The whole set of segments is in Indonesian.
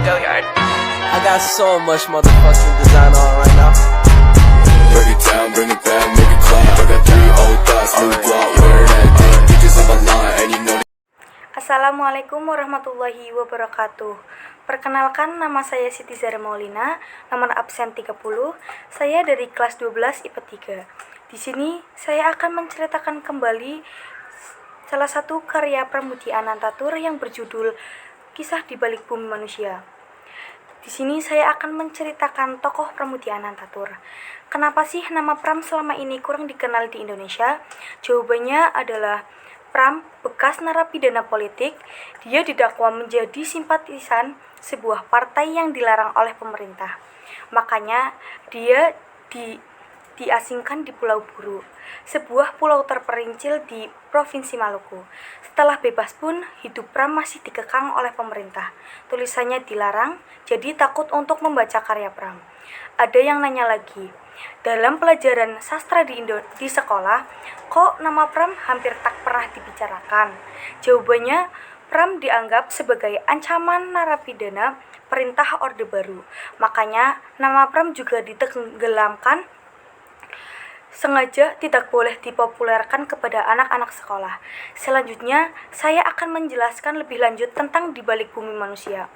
I got so much motherfucking design on right now. Break it down, bring it back, make it clap. I got 3 old thoughts, new block, wear that thing. Bitches on my line, and you know. Assalamualaikum warahmatullahi wabarakatuh. Perkenalkan, nama saya Siti Zara Maulina, nomor absen 30. Saya dari kelas 12 IPA 3. Di sini saya akan menceritakan kembali salah satu karya Pramudia Anantatur yang berjudul Kisah di Balik Bumi Manusia. Di sini saya akan menceritakan tokoh Pramudia Anantatur. Kenapa sih nama Pram selama ini kurang dikenal di Indonesia? Jawabannya adalah Pram, bekas narapidana politik, dia didakwa menjadi simpatisan sebuah partai yang dilarang oleh pemerintah. Makanya dia diasingkan di Pulau Buru, sebuah pulau terperincil di Provinsi Maluku. Setelah bebas pun, hidup Pram masih dikekang oleh pemerintah. Tulisannya dilarang, jadi takut untuk membaca karya Pram. Ada yang nanya lagi, dalam pelajaran sastra di sekolah, kok nama Pram hampir tak pernah dibicarakan? Jawabannya, Pram dianggap sebagai ancaman narapidana perintah Orde Baru. Makanya nama Pram juga ditenggelamkan, sengaja tidak boleh dipopulerkan kepada anak-anak sekolah. Selanjutnya, saya akan menjelaskan lebih lanjut tentang Di Balik Bumi Manusia.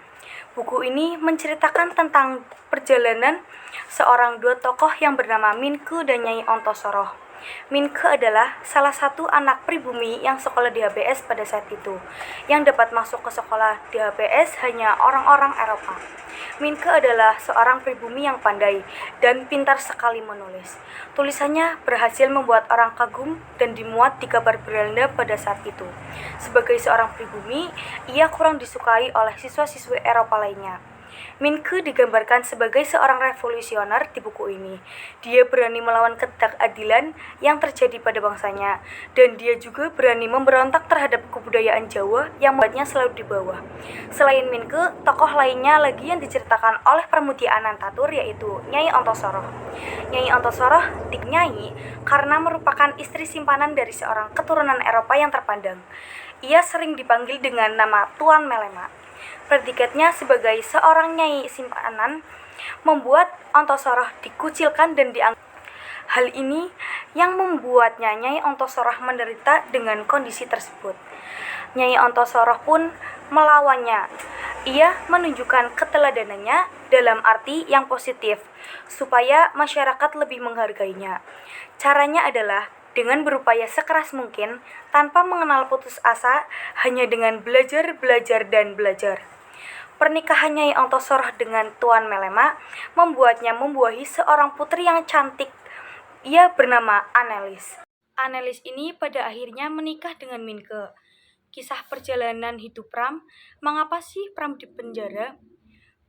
Buku ini menceritakan tentang perjalanan seorang dua tokoh yang bernama Minke dan Nyai Ontosoroh. Minke adalah salah satu anak pribumi yang sekolah di HBS pada saat itu. Yang dapat masuk ke sekolah di HBS hanya orang-orang Eropa. Minke adalah seorang pribumi yang pandai dan pintar sekali menulis. Tulisannya berhasil membuat orang kagum dan dimuat di kabar Belanda pada saat itu. Sebagai seorang pribumi, ia kurang disukai oleh siswa-siswi Eropa lainnya. Minke digambarkan sebagai seorang revolusioner di buku ini. Dia berani melawan ketidakadilan yang terjadi pada bangsanya, dan dia juga berani memberontak terhadap kebudayaan Jawa yang membuatnya selalu di bawah. Selain Minke, tokoh lainnya lagi yang diceritakan oleh Pramudia Anantatur yaitu Nyai Ontosoroh. Nyai Ontosoroh dinyai karena merupakan istri simpanan dari seorang keturunan Eropa yang terpandang. Ia sering dipanggil dengan nama Tuan Melema. Predikatnya sebagai seorang nyai simpanan membuat Ontosoroh dikucilkan dan dianggap. Hal ini yang membuatnya Nyai Ontosoroh menderita dengan kondisi tersebut. Nyai Ontosoroh pun melawannya. Ia menunjukkan keteladanannya dalam arti yang positif supaya masyarakat lebih menghargainya. Caranya adalah dengan berupaya sekeras mungkin tanpa mengenal putus asa, hanya dengan belajar, dan belajar. Pernikahan Nyai Ontosoroh dengan Tuan Melema membuatnya membuahi seorang putri yang cantik. Ia bernama Anelis. Anelis ini pada akhirnya menikah dengan Minke. Kisah perjalanan hidup Pram, mengapa sih Pram dipenjara?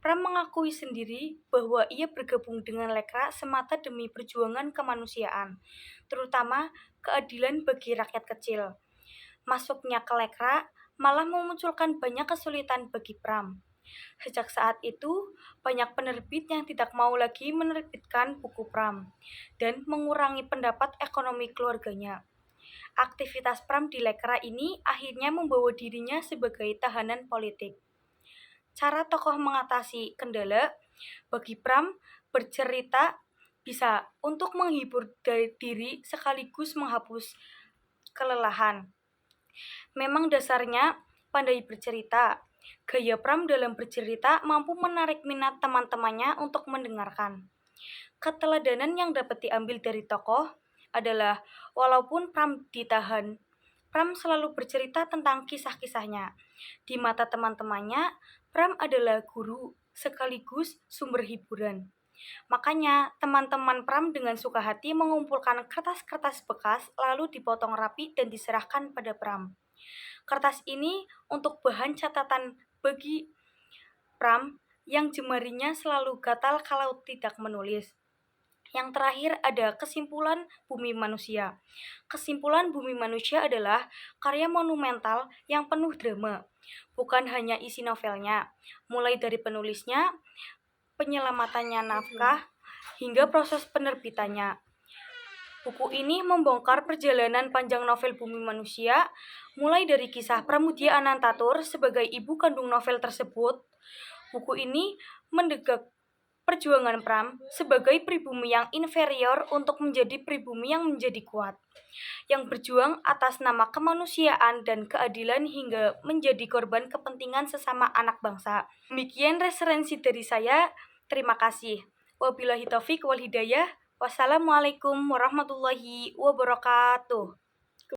Pram mengakui sendiri bahwa ia bergabung dengan Lekra semata demi perjuangan kemanusiaan, terutama keadilan bagi rakyat kecil. Masuknya ke Lekra malah memunculkan banyak kesulitan bagi Pram. Sejak saat itu, banyak penerbit yang tidak mau lagi menerbitkan buku Pram dan mengurangi pendapat ekonomi keluarganya. Aktivitas Pram di Lekra ini akhirnya membawa dirinya sebagai tahanan politik. Cara tokoh mengatasi kendala bagi Pram bercerita bisa untuk menghibur diri sekaligus menghapus kelelahan. Memang dasarnya pandai bercerita. Gaya Pram dalam bercerita mampu menarik minat teman-temannya untuk mendengarkan. Keteladanan yang dapat diambil dari tokoh adalah walaupun Pram ditahan, Pram selalu bercerita tentang kisah-kisahnya. Di mata teman-temannya, Pram adalah guru sekaligus sumber hiburan. Makanya teman-teman Pram dengan suka hati mengumpulkan kertas-kertas bekas lalu dipotong rapi dan diserahkan pada Pram. Kertas ini untuk bahan catatan bagi Pram yang jemarinya selalu gatal kalau tidak menulis. Yang terakhir ada Kesimpulan Bumi Manusia. Kesimpulan Bumi Manusia adalah karya monumental yang penuh drama. Bukan hanya isi novelnya, mulai dari penulisnya, penyelamatannya naskah, hingga proses penerbitannya. Buku ini membongkar perjalanan panjang novel Bumi Manusia, mulai dari kisah Pramudia Anantatur sebagai ibu kandung novel tersebut, Buku ini mendegak perjuangan Pram sebagai pribumi yang inferior untuk menjadi pribumi yang menjadi kuat, yang berjuang atas nama kemanusiaan dan keadilan hingga menjadi korban kepentingan sesama anak bangsa. Demikian referensi dari saya. Terima kasih. Wabillahi taufik wal hidayah. Wassalamualaikum warahmatullahi wabarakatuh.